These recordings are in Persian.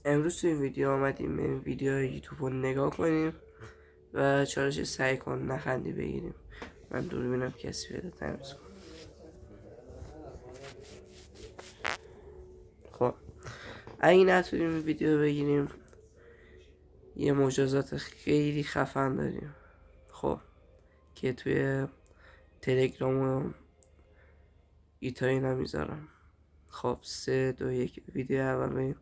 امروز تو این ویدیو آمدیم این ویدیو یوتیوب رو نگاه کنیم و چالش سعی کن نخندی بگیریم. من دوربینم کسی پیدا تمیز کنم. خب اگه نتونیم این ویدیو بگیریم یه مجازات خیلی خفن داریم، خب که توی تلگرام و ایتایی نمیذارم. خب 3 2 1 ویدیو اول بریم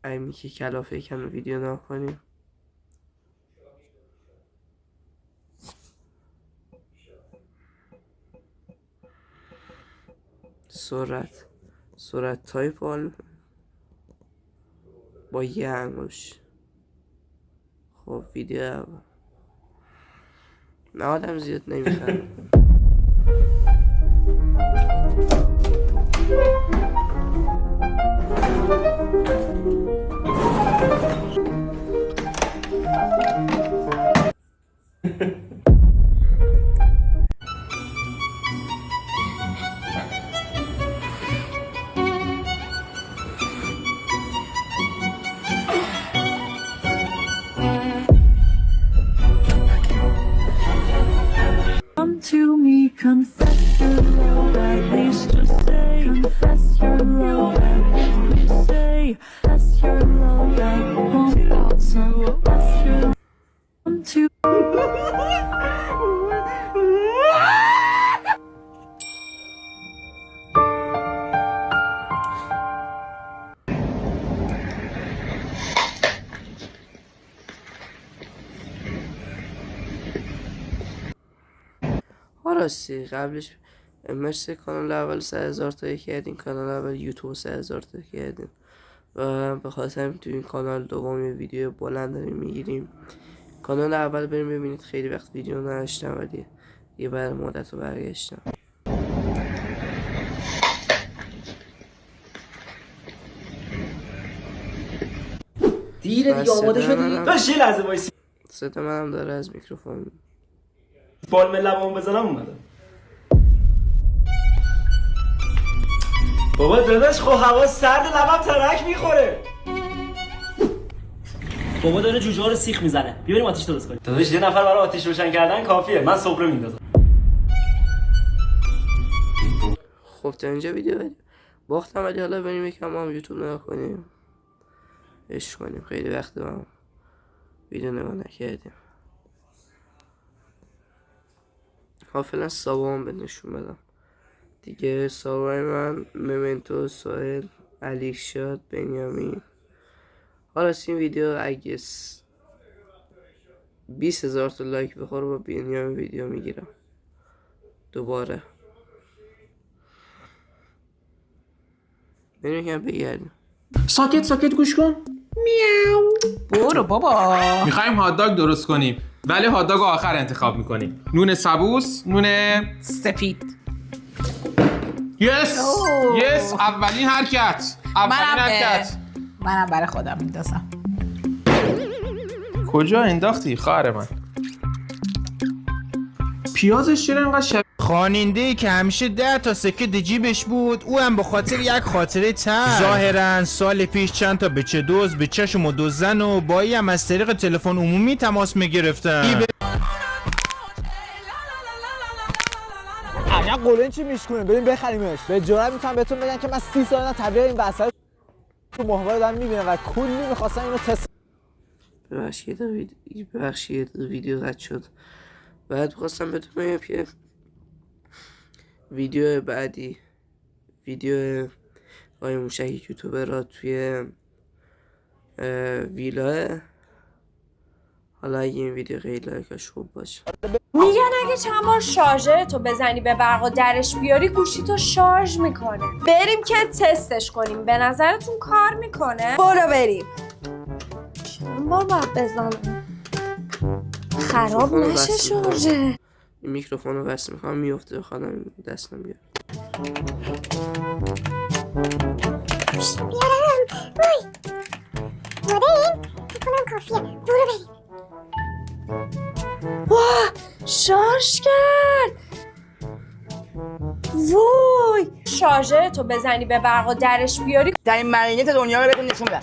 امیکی کلافه کن ویدیو نگاه کنیم. سرعت تایپ آل با یه انگوش. خب ویدیو اول نه آدم زیاد نمیخواد. Come to me, confess your love, at least to say, confess your love, at least to say, confess your love, I won't out, so confess your come to راستی قبلش مرسی کانال اول 3000 تا کردین، کانال اول یوتیوب 3000 تا کردین و به خاطر همین تو این کانال دوم یه ویدیو بلند داریم میگیریم. کانال اول بریم ببینید، خیلی وقت ویدیو نداشتم ولی یه بعد مدت رو برگشتم. دیره دیگه آماده شدی؟ داشت یه لحظه وایسی. صدا منم داره از میکروفون بالم لبامو بزنم اومدم. بابا داداش خب هوا سرد لبم ترک میخوره. بابا داره جوجه ها رو سیخ میزنه. بیا بریم آتیش درست کنیم. داداش یه نفر برای آتیش روشن کردن کافیه. من صبره میندازم. خب تا اینجا ویدیو باختم ولی حالا بریم یکم هم یوتیوب نگاه کنیم، عشق کنیم. خیلی وقت هم ویدیو نگاه نکردیم. فعلا سابقم به نشون بدم دیگه. سابقه من ممنتو، سوهل، علیشاد، بنیامین. حالا این ویدیو اگه 20,000 تا لایک بخوره با بنیامین ویدیو میگیرم دوباره. بریم یکم بگردیم. ساکت گوش کن. میاو. برو بابا. میخوایم هاتداگ درست کنیم ولی هاتداگ آخر انتخاب میکنیم. نون سبوس، نون سفید. یس اولین حرکت. منم برای خودم میندازم. کجا انداختی خواهر من؟ پیازش چرا اینقدر شبیه خواننده‌ای که همیشه 10 تا سکه در جیبش بود، او هم به خاطر یک خاطره تر ظاهرا سال پیش چند تا بچه دوز به چشم و دو زن و بایی هم از طریق تلفن عمومی تماس میگرفتن. عجب قولن چی میشکنه، بریم بخریمش. به جرات میتونم بهتون بگم که من 30 سال نه طبیعی این وسایل تو محور دارم میبینم و کلی میخواستم اینو تست. ببخشید ویدیو قطع شد. بعد خواستم بهتون بگم که ویدیو بعدی ویدیو آقای موشک یوتیوبر را توی ویلاه. حالا اگه این ویدیو خیلی لایکاش خوب باشه میگن اگه چند بار شارژر تو بزنی به برق و درش بیاری گوشی تو شارژ میکنه. بریم که تستش کنیم. به نظرتون کار میکنه؟ برو بریم. چند بار باید بزنم خراب نشه شارژر؟ این میکروفون رو وصل میکنم میفته خانم دستم بیار. بیارم وای بریم بکنم کافیه. برو بریم. واه شارژ کرد. وای شارژر تو بزنی به برق و درش بیاری در این مدنیت دنیا رو بهتون نشون بدم.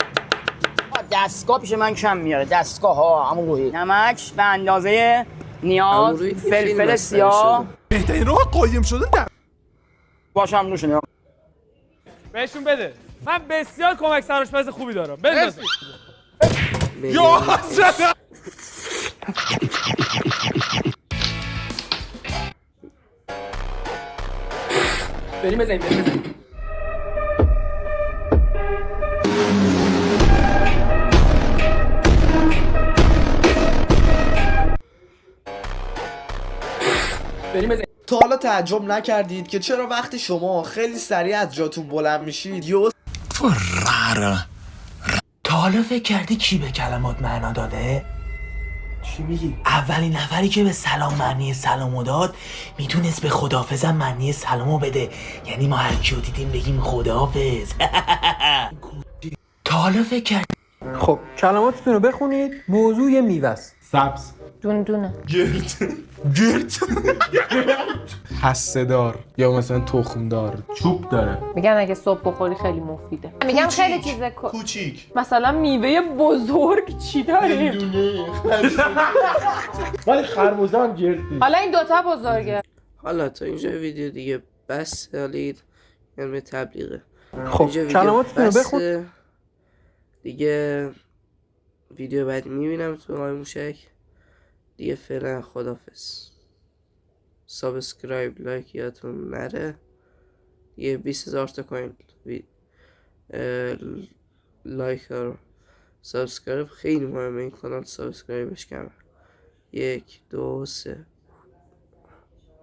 دستگاه پیش من کم میاره. دستگاه ها همون روحی. نمک به اندازه نیاز، عمو روحی دیگه فلفل خیلی سیاه. بهترین راه قایم شدن باشم نوشونه. بهشون بده. من بسیار کمک سرآشپز خوبی دارم. بنداز. یا حسن بریم بزنیم. تا حالا تعجب نکردید که چرا وقتی شما خیلی سریع از جاتون بلند میشید تا حالا فکر کردی کی به کلمات معنا داده؟ چی میگی؟ اولین نفری که به سلام معنی سلامو داد میتونست به خداحافظم معنی سلامو بده. یعنی ما هر کیو دیدیم بگیم خداحافظ. تا حالا فکر کردی خب کلماتتون رو بخونید. موضوع یه میوه است. سبز، دونه گرد هسته دار یا مثلا تخم دار، چوب داره. میگن اگه صبح بخوری خیلی مفیده. میگم خیلی چیز کوچیک مثلا میوه بزرگ چی داریم؟ ولی خربزه هم گردی. حالا این دوتا بزرگه. حالا تا اینجا ویدیو دیگه بس حالید، یعنی تبلیغه. خب اینجا ویدیو کلماتتون رو بسه. بخون. دیگه ویدیو بعدی میبینم تو آقای موشک. دیگه فعلا خدافظ. سابسکرایب لایک یادتون نره. یه 20,000 تا کوین لایک رو سابسکرایب خیلی مهمه. این کانال سابسکرایبش کمه. 1 2 3